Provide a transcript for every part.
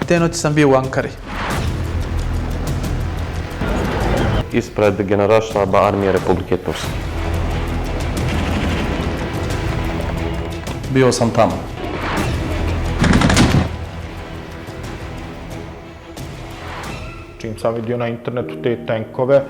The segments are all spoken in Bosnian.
Te noći sam bio u Ankari. Ispred Generalštaba Armije Republike Turske. Bio sam tamo. Čim sam vidio na internetu te tenkove,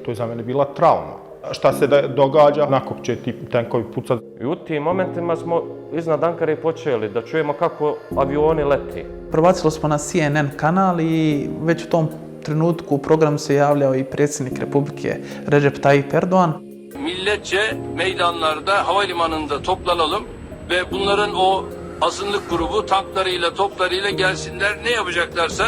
to je za mene bila trauma. Šta se događa, nakon će ti tenkovi pucati. I u tim momentima smo iznad Ankare počeli da čujemo kako avioni leti. Prebacili smo na CNN kanal i već u tom trenutku u programu se javljao i predsjednik Republike Recep Tayyip Erdoğan. Milletçe meydanlarda, havalimanında toplanalım ve bunların o azınlık grubu tanklarıyla, toplarıyla gelsinler. Ne yapacaklarsa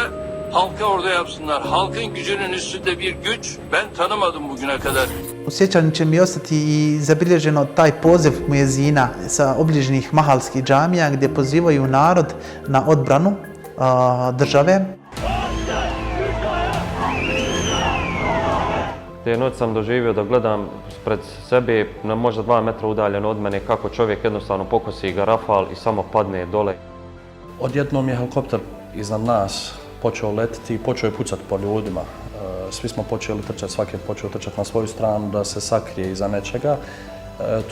halka orada yapsınlar. Halkın gücünün üstünde bir güç ben tanımadım bugüne kadar. U sjećanju će mi ostati i zabilježeno taj poziv muezina sa obližnjih mahalskih džamija gdje pozivaju narod na odbranu države. Te noć sam doživio da gledam pred sebe, na možda 2 metra udaljeno od mene, kako čovjek jednostavno pokosi ga rafal i samo padne dole. Odjednom je helikopter iznad nas počeo letiti i počeo je pucati po ljudima. Svi smo počeli trčati, svaki je počeo trčati na svoju stranu da se sakrije iza nečega.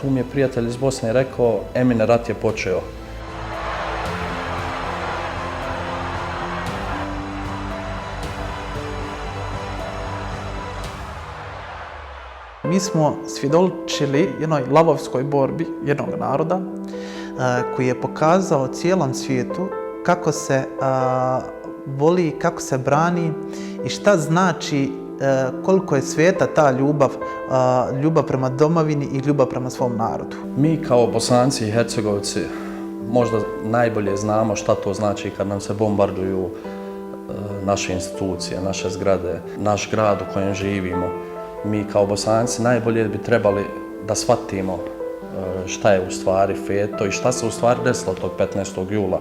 Tu mi je prijatelj iz Bosne rekao, Emine, rat je počeo. Mi smo svjedočili jednoj lavovskoj borbi jednog naroda koji je pokazao cijelom svijetu kako se voli, kako se brani i šta znači, koliko je sveta ta ljubav prema domovini i ljubav prema svom narodu. Mi kao Bosanci i Hercegovci možda najbolje znamo šta to znači kad nam se bombarduju naše institucije, naše zgrade, naš grad u kojem živimo. Mi kao Bosanci najbolje bi trebali da shvatimo šta je u stvari feto i šta se u stvari desilo tog 15. jula.